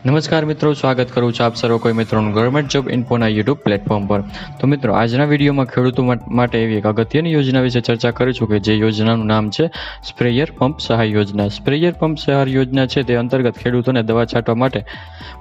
નમસ્કાર મિત્રો, સ્વાગત કરું છું આપ સર્વ કોઈ મિત્રોનું ગવર્મેન્ટ જોબ ઇન્ફોના યુટ્યુબ પ્લેટફોર્મ પર। તો મિત્રો, આજના વિડીયોમાં ખેડૂતો માટે એવી એક અગત્યની યોજના વિશે ચર્ચા કરીશું કે જે યોજનાનું નામ છે સ્પ્રેયર પંપ સહાય યોજના। સ્પ્રેયર પંપ સહાય યોજના છે તે અંતર્ગત ખેડૂતોને દવા છાંટવા માટે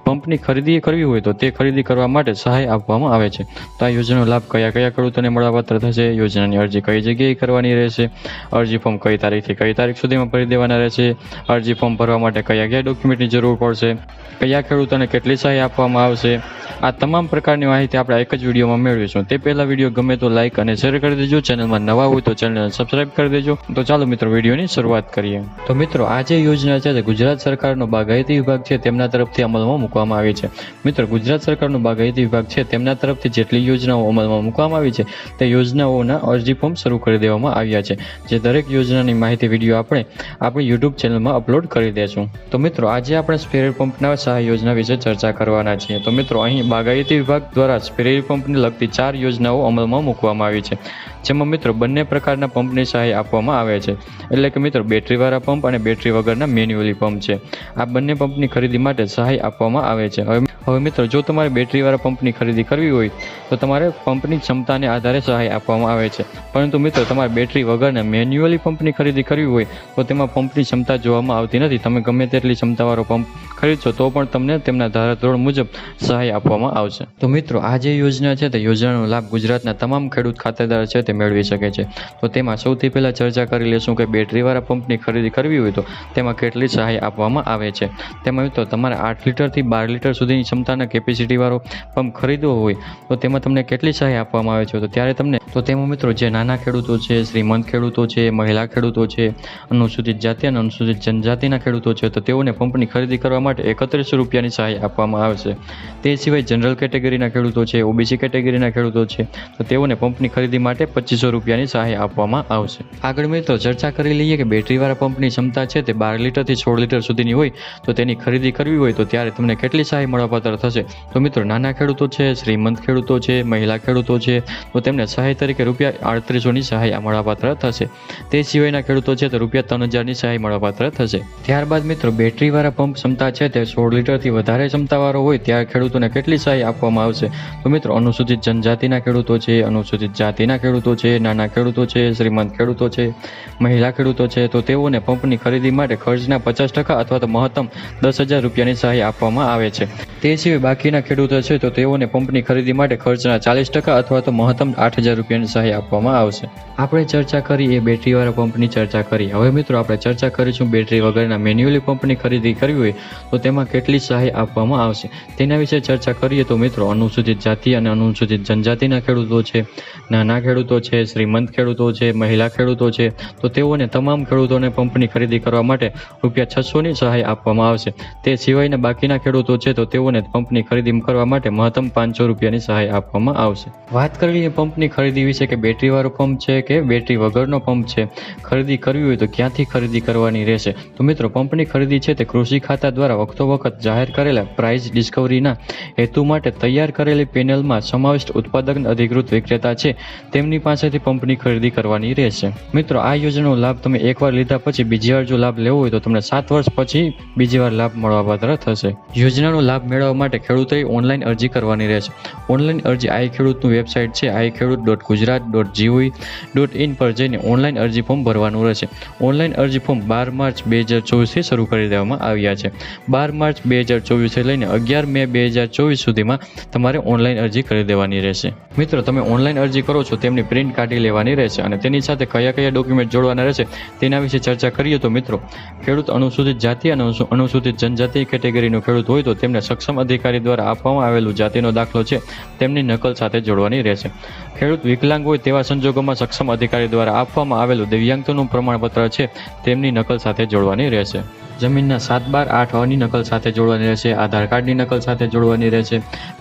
પંપની ખરીદી કરવી હોય તો તે ખરીદી કરવા માટે સહાય આપવામાં આવે છે। તો આ યોજનાનો લાભ કયા કયા ખેડૂતોને મળવાપાત્ર થશે, યોજનાની અરજી કઈ જગ્યાએ કરવાની રહેશે, અરજી ફોર્મ કઈ તારીખથી કઈ તારીખ સુધીમાં ભરી દેવાના રહેશે, અરજી ફોર્મ ભરવા માટે કયા કયા ડોક્યુમેન્ટની જરૂર પડશે, કયા ખેડૂતોને કેટલી સહાય આપવામાં આવશે, આ તમામ પ્રકારની માહિતી આપણે એક જ વિડીયોમાં મેળવીશું। તે પહેલાં વિડીયો ગમે તો લાઇક અને શેર કરી દેજો, ચેનલમાં નવા હોય તો ચેનલને સબસ્ક્રાઇબ કરી દેજો। તો ચાલો મિત્રો, વિડીયોની શરૂઆત કરીએ। તો મિત્રો, આ જે યોજના છે તે ગુજરાત સરકારનો બાગાયતી વિભાગ છે તેમના તરફથી અમલમાં મૂકવામાં આવી છે। મિત્રો, ગુજરાત સરકારનો બાગાયતી વિભાગ છે તેમના તરફથી જેટલી યોજનાઓ અમલમાં મૂકવામાં આવી છે તે યોજનાઓના અરજી ફોર્મ શરૂ કરી દેવામાં આવ્યા છે, જે દરેક યોજનાની માહિતી વિડીયો આપણે આપણી યુટ્યુબ ચેનલમાં અપલોડ કરી દઈશું। તો મિત્રો, આજે આપણે સ્પ્રેયર પંપના સહાય યોજના વિશે ચર્ચા કરવાના છીએ। તો મિત્રો, અહીં બાગાયતી વિભાગ દ્વારા સ્પ્રેયર પંપને લગતી 4 યોજનાઓ અમલમાં મૂકવામાં આવી છે, જેમાં મિત્રો બંને પ્રકારના પંપની સહાય આપવામાં આવે છે। એટલે કે મિત્રો, બેટરીવાળા પંપ અને બેટરી વગરના મેન્યુઅલી પંપ છે, આ બંને પંપની ખરીદી માટે સહાય આપવામાં આવે છે। હવે મિત્રો, જો તમારે બેટરીવાળા પંપની ખરીદી કરવી હોય તો તમારે પંપની ક્ષમતાને આધારે સહાય આપવામાં આવે છે, પરંતુ મિત્રો તમારે બેટરી વગરના મેન્યુઅલી પંપની ખરીદી કરવી હોય તો તેમાં પંપની ક્ષમતા જોવામાં આવતી નથી। તમે ગમે તેટલી ક્ષમતાવાળો પંપ ખરીદશો તો પણ તમને તેમના ધારાધોરણ મુજબ સહાય આપવામાં આવશે। તો મિત્રો, આ જે યોજના છે તે યોજનાનો લાભ ગુજરાતના તમામ ખેડૂત ખાતેદાર છે તે મેળવી શકે છે। તો તેમાં સૌથી પહેલાં ચર્ચા કરી લેશું કે બેટરીવાળા પંપની ખરીદી કરવી હોય તો તેમાં કેટલી સહાય આપવામાં આવે છે। તેમાં મિત્રો તમારે 8 લીટરથી 12 લીટર સુધીની ક્ષમતાના કેપેસિટીવાળો પંપ ખરીદવો હોય તો તેમાં તમને કેટલી સહાય આપવામાં આવે છે, તો ત્યારે તમને તેમાં મિત્રો જે નાના ખેડૂતો છે, શ્રીમંત ખેડૂતો છે, મહિલા ખેડૂતો છે, અનુસૂચિત જાતિ અને અનુસૂચિત જનજાતિના ખેડૂતો છે તો તેઓને પંપની ખરીદી કરવા માટે 3100 રૂપિયાની સહાય આપવામાં આવશે। તે સિવાય જનરલ કેટેગરીના ખેડૂતો છે, ઓબીસી કેટેગરીના ખેડૂતો છે તો તેઓને પંપની ખરીદી માટે 2500 રૂપિયાની સહાય આપવામાં આવશે। આગળ મિત્રો ચર્ચા કરી લઈએ કે બેટરીવાળા પંપની ક્ષમતા છે તે 12 લીટરથી 16 લીટર સુધીની હોય તો તેની ખરીદી કરવી હોય તો ત્યારે તમને કેટલી સહાય મળવાપાત્ર થશે। તો મિત્રો, નાના ખેડૂતો છે, શ્રીમંત ખેડૂતો છે, મહિલા ખેડૂતો છે તો તેમને સહાય તરીકે ₹3800ની સહાય મળવાપાત્ર થશે। તે સિવાયના ખેડૂતો છે તો ₹3000ની સહાય મળવાપાત્ર થશે। ત્યારબાદ મિત્રો, બેટરીવાળા પંપ ક્ષમતા છે તે 16 લીટરથી વધારે ક્ષમતાવાળો હોય ત્યારે ખેડૂતોને કેટલી સહાય આપવામાં આવશે। તો મિત્રો, અનુસૂચિત જનજાતિના ખેડૂતો છે, અનુસૂચિત જાતિના ખેડૂતો છે, નાના ખેડૂતો છે, શ્રીમંત ખેડૂતો છે, મહિલા ખેડૂતો છે તો તેઓને પંપની ખરીદી માટે ખર્ચના 50% અથવા તો મહત્તમ 10,000 રૂપિયાની સહાય આપવામાં આવે છે। તે સિવાય બાકીના ખેડૂતો છે તો તેઓને પંપની ખરીદી માટે ખર્ચના 40% અથવા તો મહત્તમ 8,000 રૂપિયાની સહાય આપવામાં આવશે। આપણે ચર્ચા કરી એ બેટરીવાળા પંપની ચર્ચા કરી। હવે મિત્રો, આપણે ચર્ચા કરીશું બેટરી વગરના મેન્યુઅલી પંપની ખરીદી કરવી હોય તો તેમાં કેટલી સહાય આપવામાં આવશે તેના વિશે ચર્ચા કરીએ। તો મિત્રો, અનુસૂચિત જાતિ અને અનુસૂચિત જનજાતિના ખેડૂતો છે, નાના ખેડૂતો છે, શ્રીમંત ખેડૂતો છે, મહિલા ખેડૂતો છે તો તેઓને તમામ ખેડૂતોને પંપની ખરીદી કરવા માટે ₹600ની સહાય આપવામાં આવશે। તે સિવાયના બાકીના ખેડૂતો છે તો તેઓને પંપની ખરીદી કરવા માટે મહત્તમ 500 રૂપિયાની સહાય આપવામાં આવશે। વાત કરીએ પંપની ખરીદી વિશે કે બેટરીવાળો પંપ છે કે બેટરી વગરનો પંપ છે ખરીદી કરવી હોય તો ક્યાંથી ખરીદી કરવાની રહેશે। તો મિત્રો, પંપની ખરીદી છે તે કૃષિ ખાતા દ્વારા વખતો જાહેર કરેલા પ્રાઇસ ડિસ્કવરીના હેતુ માટે તૈયાર કરેલી પેનલમાં સમાવિષ્ટ ઉત્પાદક અધિકૃત વિક્રેતા છે તેમની પાસેથી પંપની ખરીદી કરવાની રહેશે। મિત્રો, આ યોજનાનો લાભ તમે એકવાર લીધા પછી બીજી વાર જો લાભ લેવો હોય તો તમને 7 વર્ષ પછી બીજી વાર લાભ મળવાપાત્ર થશે। યોજનાનો લાભ મેળવવા માટે ખેડૂતોએ ઓનલાઈન અરજી કરવાની રહેશે। ઓનલાઈન અરજી આઈ ખેડૂતનું વેબસાઇટ છે iKhedoot.gujarat.gov.in પર જઈને ઓનલાઈન અરજી ફોર્મ ભરવાનું રહેશે। ઓનલાઈન અરજી ફોર્મ 12 માર્ચ 2024થી શરૂ કરી દેવામાં આવ્યા છે। 12 માર્ચ 2024થી લઈને 11 મે 2024 સુધીમાં તમારે ઓનલાઈન અરજી કરી દેવાની રહેશે। મિત્રો, તમે ઓનલાઈન અરજી કરો છો તેમની પ્રિન્ટ કાઢી લેવાની રહેશે અને તેની સાથે કયા કયા ડોક્યુમેન્ટ જોડવાના રહેશે તેના વિશે ચર્ચા કરીએ। તો મિત્રો, ખેડૂત અનુસૂચિત જાતિ અને અનુસૂચિત જનજાતિ કેટેગરીનો ખેડૂત હોય તો તેમને સક્ષમ અધિકારી દ્વારા આપવામાં આવેલું જાતિનો દાખલો છે તેમની નકલ સાથે જોડવાની રહેશે। ખેડૂત વિકલાંગ હોય તેવા સંજોગોમાં સક્ષમ અધિકારી દ્વારા આપવામાં આવેલું દિવ્યાંગતાનું પ્રમાણપત્ર છે તેમની નકલ સાથે જોડવાની રહેશે। જમીનના 7/12/8 નકલ સાથે જોડવાની રહેશે। આધાર કાર્ડની નકલ સાથે જોડવાની રહેશે।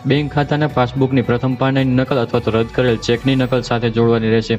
બેંક ખાતાના પાસબુકની પ્રથમ પાનાની નકલ અથવા તો રદ કરેલ ચેકની નકલ સાથે જોડવાની રહેશે।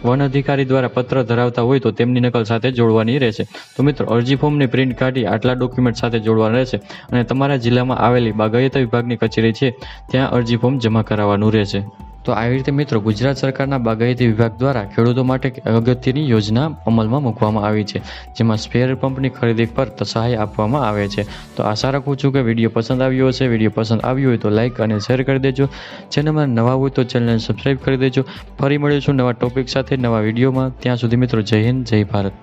વન અધિકારી દ્વારા પત્ર ધરાવતા હોય તો તેમની નકલ સાથે જોડવાની રહેશે। તો મિત્રો, અરજી ફોર્મની પ્રિન્ટ કાઢી આટલા ડોક્યુમેન્ટ સાથે જોડવાના રહેશે અને તમારા જિલ્લામાં આવેલી બાગાયત વિભાગની કચેરી છે ત્યાં અરજી ફોર્મ જમા કરાવવાનું રહેશે। તો આવી રીતે મિત્રો ગુજરાત સરકારના બાગાયતી વિભાગ દ્વારા ખેડૂતો માટે અગત્યની યોજના અમલમાં મૂકવામાં આવી છે, જેમાં સ્પ્રેયર પંપની ખરીદી પર સહાય આપવામાં આવે છે. તો આશા રાખું છું કે વિડીયો પસંદ આવ્યો હશે. વિડીયો પસંદ આવ્યો હોય તો લાઇક અને શેર કરી દેજો. ચેનલમાં નવા હોય તો ચેનલને સબસ્ક્રાઈબ કરી દેજો. ફરી મળીશું નવા ટોપિક સાથે નવા વિડીયોમાં. ત્યાં સુધી મિત્રો જય હિન્દ, જય ભારત.